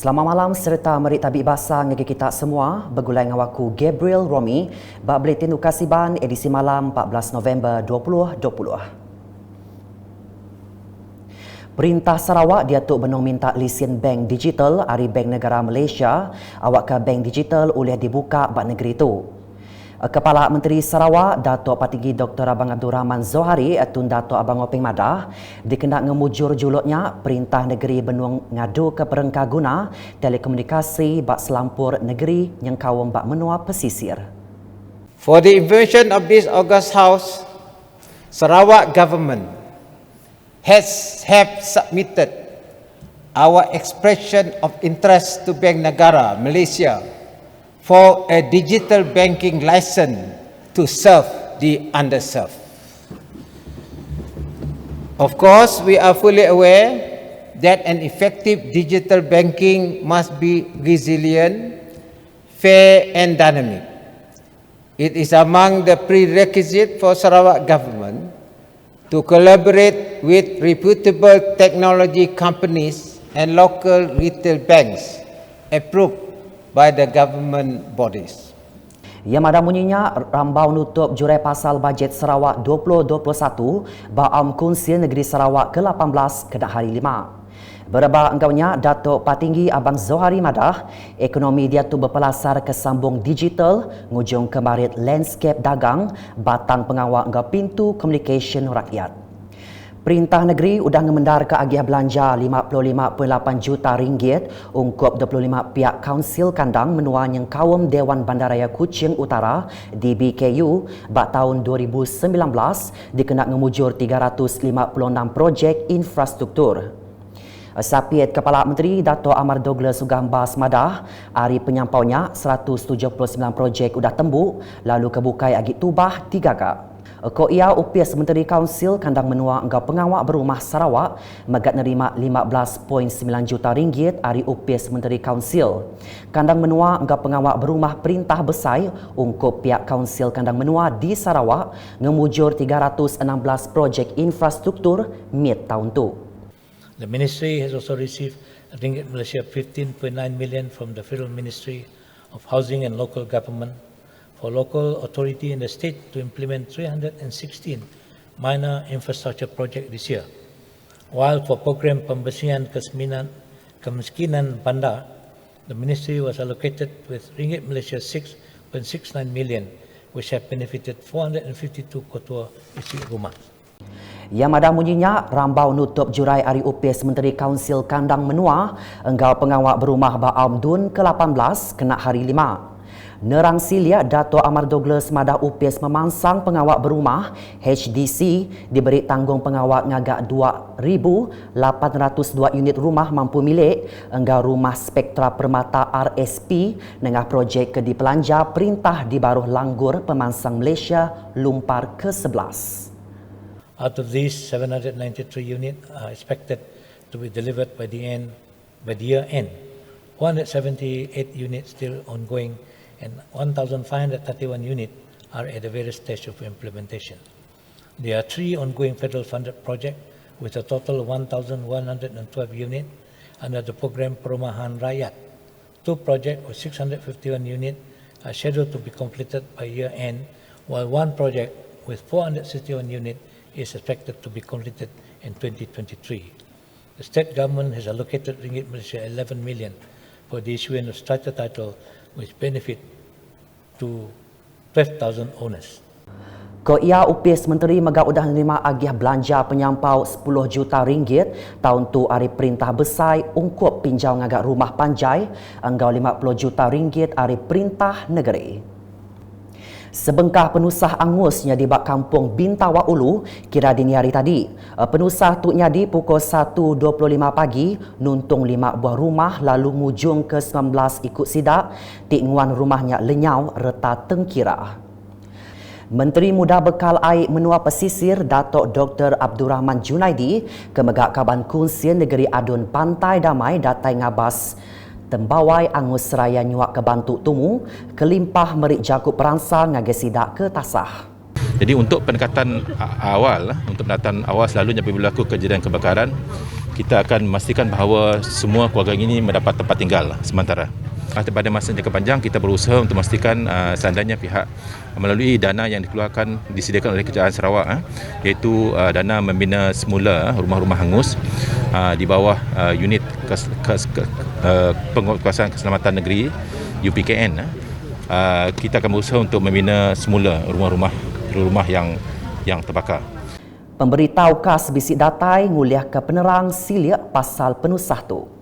Selamat malam serta mari tabik basah ngagi kita semua bergulai dengan waku Gabriel Romi bak Buletin Ukasiban edisi malam 14 November 2020. Perintah Sarawak diatuk benong minta lesen bank digital dari Bank Negara Malaysia awak ke bank digital boleh dibuka bak negeri itu. Kepala Menteri Sarawak, Datuk Patinggi Dr. Abang Abdul Rahman Zohari atun Datuk Abang Openg Madah dikendak ngemujur juluknya Perintah Negeri Benung ngadu ke perengka guna telekomunikasi bak selampur negeri yang kawam bak menua pesisir. For the invention of this August House, Sarawak government have submitted our expression of interest to Bank Negara Malaysia for a digital banking license to serve the underserved. Of course, we are fully aware that an effective digital banking must be resilient, fair and dynamic. It is among the prerequisites for Sarawak government to collaborate with reputable technology companies and local retail banks approved by the government bodies. Yang ada bunyinya rambau nutup jurai pasal bajet Sarawak 2021 Baam Konsil Negeri Sarawak ke-18 kedah hari 5. Beraba engkaunya Datuk Patinggi Abang Zohari Madah, ekonomi dia tu berpelasar ke sambung digital, ngujung kemarit landscape dagang, batang pengawal engkau pintu communication rakyat. Perintah Negeri udah ngemendar ke agiah belanja 55.8 juta ringgit ungkup 25 pihak Kaunsil Kandang menua yang kawam Dewan Bandaraya Kuching Utara DBKU bak tahun 2019 dikenak ngemujur 356 projek infrastruktur. Sapiet Kepala Menteri Dato' Amar Douglas Sugambas Madah, hari penyampaunya 179 projek udah tembuk lalu kebukai agi tubah 3 kak. Ko ia UPS Menteri Kaunsil Kandang Menua engkau pengawak berumah Sarawak megat nerima 15.9 juta ringgit dari UPS Menteri Kaunsil. Kandang Menua engkau pengawak berumah Perintah Besai ungkup pihak Kaunsil Kandang Menua di Sarawak ngemujur 316 projek infrastruktur mid tahun tu. The ministry has also received Ringgit Malaysia 15.9 million from the Federal Ministry of Housing and Local Government for local authority in the state to implement 316 minor infrastructure projects this year. While for program pembersihan kemiskinan bandar, the ministry was allocated with Ringgit Malaysia 6.69 million, which have benefited 452 ketua isi rumah. Yang ada bunyinya rambau nutup jurai hari UPS Menteri Kaunsil Kandang Menua engkau pengawak berumah Baam Dun ke-18 kena hari 5. Nerang silia Dato' Amar Douglas Madah UPS memansang pengawak berumah HDC diberi tanggung pengawak ngagak 2,802 unit rumah mampu milik engkau rumah Spektra Permata RSP dengan projek ke dipelanja Perintah di Baruh Langgur Pemansang Malaysia Lumpar ke-11. Out of these, 793 units are expected to be delivered by the year end. 178 units still ongoing and 1,531 units are at the various stage of implementation. There are 3 ongoing federal funded projects with a total of 1,112 units under the program Perumahan Rakyat. 2 projects with 651 units are scheduled to be completed by year end, while 1 project with 461 units is expected to be completed in 2023. The state government has allocated Ringgit Malaysia 11 million for the issuance of strata title which benefit to 12,000 owners. Ko ia UPS Menteri megak udah menerima agiah belanja penyampau 10 juta ringgit tahun tu hari Perintah Besai ungkup pinjau ngagak rumah panjai enggau 50 juta ringgit hari Perintah Negeri. Sebengkah penusah angusnya di bak kampung Bintawa Ulu kira dini hari tadi. Penusah tu nyadi pukul 1.25 pagi nuntung 5 buah rumah lalu mujung ke 19 ikut sidak tiknguan rumahnya lenyau reta tengkira. Menteri Muda Bekal Air Menua Pesisir Datuk Dr. Abdul Rahman Junaidi kemegak Kaban Konsil Negeri Adun Pantai Damai datai ngabas Tembawai Angus Seraya nyuak ke Bantuk Tumu, kelimpah merik Jakub Peransa ngagesidak ke Tasah. Jadi untuk pendekatan awal selalunya apabila berlaku kejadian kebakaran, kita akan memastikan bahawa semua keluarga ini mendapat tempat tinggal sementara. Pada masa jangka panjang, kita berusaha untuk memastikan seandainya pihak melalui dana yang dikeluarkan disediakan oleh Kerajaan Sarawak, iaitu dana membina semula rumah-rumah hangus di bawah unit penguatkuasaan keselamatan negeri UPKN. Kita akan berusaha untuk membina semula rumah yang terbakar. Pemberitahu KAS Bisik Datai nguliah ke penerang siliak pasal penusah tu.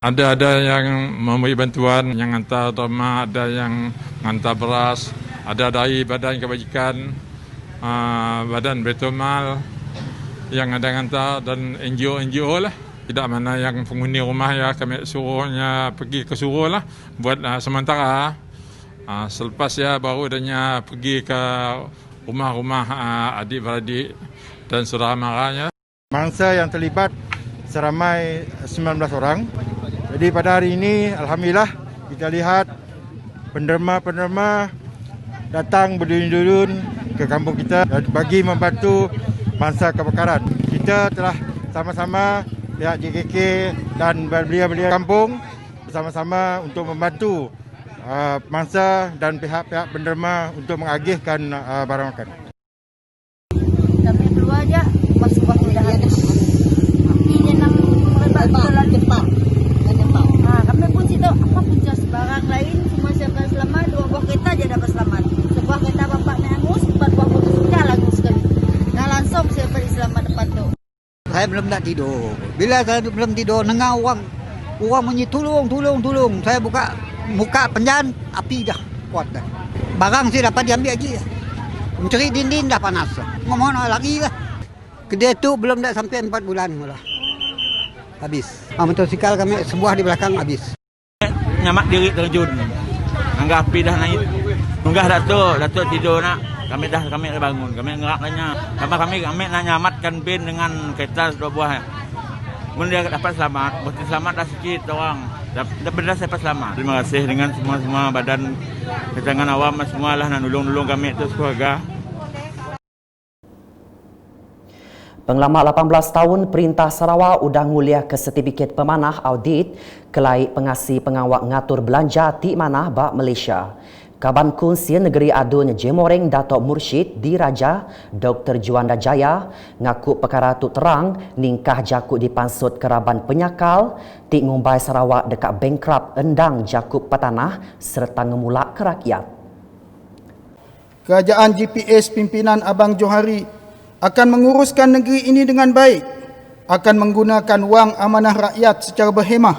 Ada yang memberi bantuan, yang hantar rumah, ada yang hantar beras, ada dari badan kebajikan, badan Baitul Mal yang ada yang hantar dan NGO lah. Tidak mana yang penghuni rumah ya kami suruhnya pergi ke suruh lah buat sementara. Selepas ya baru adanya pergi ke rumah-rumah adik-beradik dan saudara maranya. Mangsa yang terlibat seramai 19 orang. Jadi pada hari ini alhamdulillah kita lihat penderma-penderma datang berduyun-duyun ke kampung kita bagi membantu mangsa kebakaran. Kita telah sama-sama pihak JKK dan belia-belia kampung bersama-sama untuk membantu mangsa dan pihak-pihak penderma untuk mengagihkan barang makan. Kami keluar aja masuk waktu dah habis. Apinya nang merebak jalan cepat. Kami pun situ apa punca barang lain semua siapa selamat, 2 buah kereta je dapat selamat. Sebuah kereta bapak ni hangus, 4 buah motosikal hangus sekali. Nah langsung saya beri selamat depan tu. Saya belum nak tidur. Bila saya belum tidur, dengar orang bunyi tolong. Saya buka penjan, api dah kuat dah. Barang saya dapat diambil lagi. Mencari dinding dah panas. Ngomong lagi lah. Kedai tu belum dah sampai 4 bulan malah. Habis. Motosikal kami sebuah di belakang habis. Nyamak diri terjun. Anggap api dah naik. Tunggah Datuk tidur nak. Kami bangun. Kami ngeraknya. Kami nak nyamatkan bin dengan kereta 2 buah. Kemudian dapat selamat. Mesti selamat dah sikit orang. Dapat saya selamat. Terima kasih dengan semua badan kecangan awam semualah nak nolong kami itu keluarga. Pengalaman 18 tahun Perintah Sarawak udang nguliah ke sertifikat pemanah audit kelai pengasih pengawak ngatur belanja ti manah bak Malaysia. Kaban Kunsian Negeri Adun Jemoreng Datuk Mursyid Diraja Dr. Juanda Jaya ngaku perkara tu terang ningkah jakut dipansut keraban penyakal ti ngumbai Sarawak dekat bankrupt endang jakut petanah serta ngemulak ke rakyat. Kerajaan GPS pimpinan Abang Johari akan menguruskan negeri ini dengan baik, akan menggunakan wang amanah rakyat secara berhemah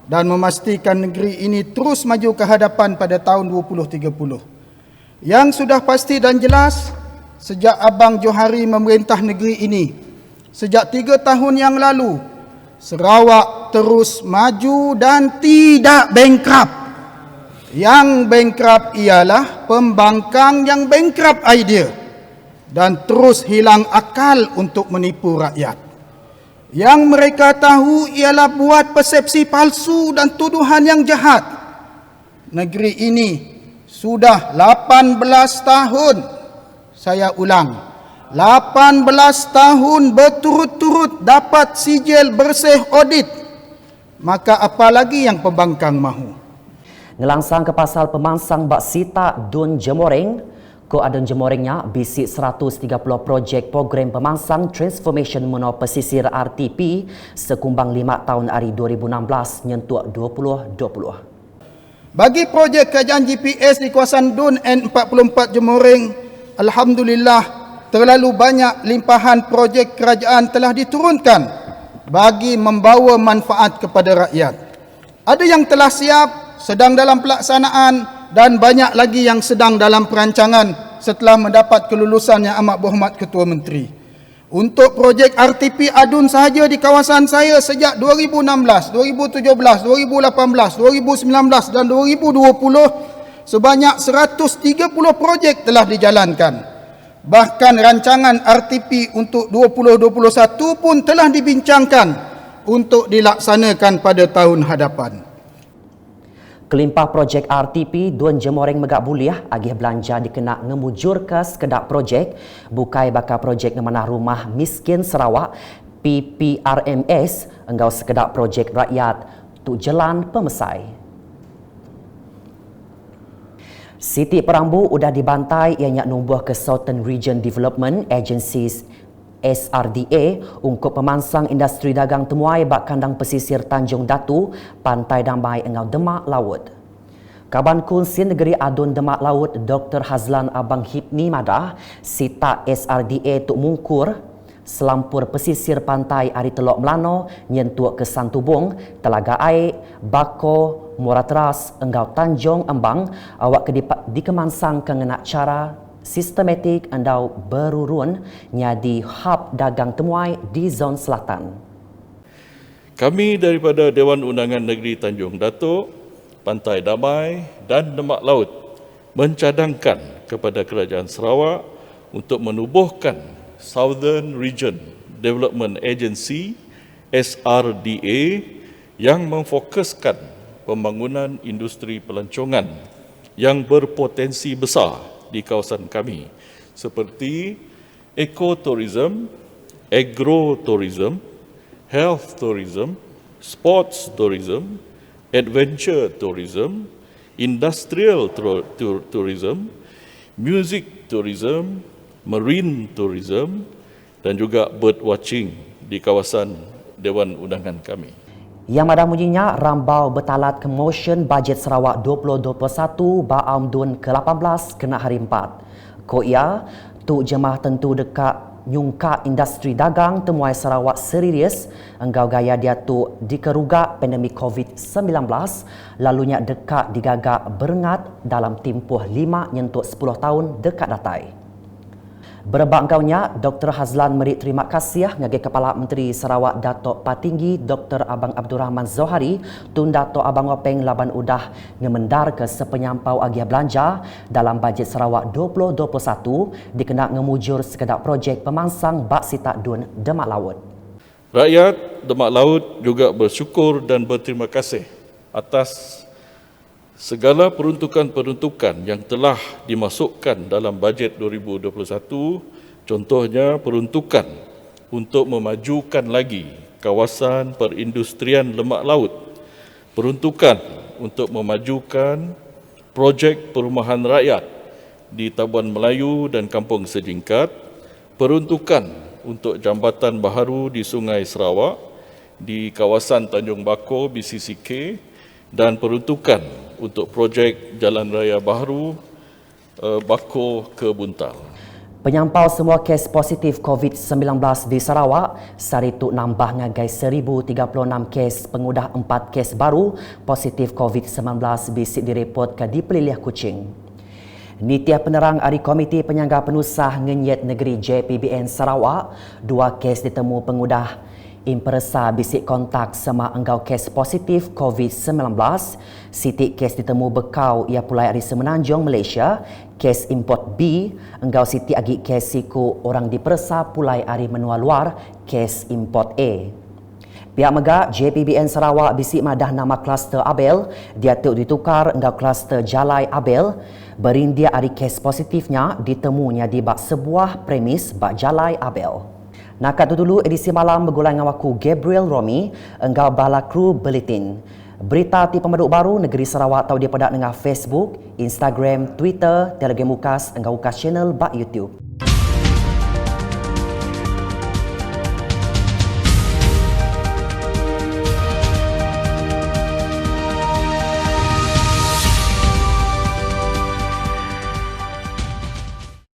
dan memastikan negeri ini terus maju ke hadapan pada tahun 2030. Yang sudah pasti dan jelas, sejak Abang Johari memerintah negeri ini, sejak 3 tahun yang lalu, Sarawak terus maju dan tidak bankrupt. Yang bankrupt ialah pembangkang yang bankrupt idea dan terus hilang akal untuk menipu rakyat. Yang mereka tahu ialah buat persepsi palsu dan tuduhan yang jahat. Negeri ini sudah 18 tahun, saya ulang, 18 tahun berturut-turut dapat sijil bersih audit. Maka apa lagi yang pembangkang mahu? Ngelangsang ke pasal pemansang Bak Sita Dun Jemoreng, Ko Adun Jemorengnya bisik 130 projek program pemansang Transformation Menor Pesisir RTP sekumbang 5 tahun hari 2016 nyentuh 2020. Bagi projek kerajaan GPS di kawasan Dun N44 Jemoreng, alhamdulillah terlalu banyak limpahan projek kerajaan telah diturunkan bagi membawa manfaat kepada rakyat. Ada yang telah siap, sedang dalam pelaksanaan dan banyak lagi yang sedang dalam perancangan setelah mendapat kelulusan yang amat berhormat Ketua Menteri. Untuk projek RTP Adun sahaja di kawasan saya sejak 2016, 2017, 2018, 2019 dan 2020 sebanyak 130 projek telah dijalankan. Bahkan rancangan RTP untuk 2021 pun telah dibincangkan untuk dilaksanakan pada tahun hadapan. Kelimpah projek RTP Dun Jemoreng megak buliah agih belanja dikena ngemujur ke sekedap projek bukai bakal projek ngemanah rumah miskin Sarawak PPRMS engkau sekedar projek rakyat tu jalan pemesai. Siti Perambu udah dibantai ianya numbuh ke Southern Region Development Agencies SRDA untuk pemansang industri dagang temuai bak kandang pesisir Tanjung Datu, Pantai Damai engau Demak Laut. Kaban Kunsi Negeri Adun Demak Laut Dr. Hazlan Abang Hipni madah sita SRDA tuk mungkur selampur pesisir pantai Ari Telok Melano nyentuak ke Santubong, Telaga Air, Bako, Moratras, Enggau Tanjung Embang awak dikemansang kengena cara sistematik andau berurun nyadi hub dagang temuai di zon selatan. Kami daripada Dewan Undangan Negeri Tanjung Datuk, Pantai Damai dan Demak Laut mencadangkan kepada Kerajaan Sarawak untuk menubuhkan Southern Region Development Agency SRDA yang memfokuskan pembangunan industri pelancongan yang berpotensi besar di kawasan kami seperti ekoturism, agrotourism, health tourism, sports tourism, adventure tourism, industrial tourism, music tourism, marine tourism dan juga bird watching di kawasan Dewan Undangan kami. Yang madah munyinya rambau betalat ke motion bajet Sarawak 2021 Baam Dun ke-18 kena hari 4. Ko ia tu jemaah tentu dekat nyungka industri dagang temuai Sarawak serius enggau gaya dia tu dikerugak pandemik COVID-19 lalunya dekat digagak berengat dalam tempoh 5 nyentuk 10 tahun dekat datai. Berebak engkaunya, Dr. Hazlan meri terima kasih ngagai Kepala Menteri Sarawak Datuk Patinggi Dr. Abang Abdul Rahman Zohari tun Datuk Abang Wapeng laban udah ngemendar ke sepenyampau agiah belanja dalam bajet Sarawak 2021 dikena ngemujur sekedar projek pemansang bak sitak dun Demak Laut. Rakyat Demak Laut juga bersyukur dan berterima kasih atas segala peruntukan-peruntukan yang telah dimasukkan dalam bajet 2021, contohnya peruntukan untuk memajukan lagi kawasan perindustrian lemak laut, peruntukan untuk memajukan projek perumahan rakyat di Tabuan Melayu dan Kampung Sejingkat, peruntukan untuk jambatan baharu di Sungai Sarawak, di kawasan Tanjung Bako, BCCK, dan peruntukan untuk projek Jalan Raya Baharu Bako ke Buntal. Penyampau semua kes positif COVID-19 di Sarawak, saritu nambah ngagai 1,036 kes pengudah 4 kes baru positif COVID-19 bisik direport ke di Peliliah Kuching. Nitiah penerang dari Komiti Penyangga Penusah Ngenyet Negeri JPBN Sarawak, 2 kes ditemu pengudah impresa bisik kontak sama enggau kes positif COVID-19. Sitik kes ditemu bekau ia pulai dari Semenanjung, Malaysia. Kes import B, enggau sitik agi kes siku orang dipersa pulai dari menua luar, kes import A. Pihak Megak JPBN Sarawak bisik madah nama kluster Abel, dia tu ditukar enggau kluster Jalai Abel. Berindia dari kes positifnya ditemunya di bak sebuah premis bak Jalai Abel. Nakat dulu edisi malam bergulai dengan waku Gabriel Romi, enggau bala kru Bulletin. Berita ti pemaduk baru negeri Sarawak tahu dia pada dengan Facebook, Instagram, Twitter, Telegram Ukas, enggau Ukas channel bak YouTube.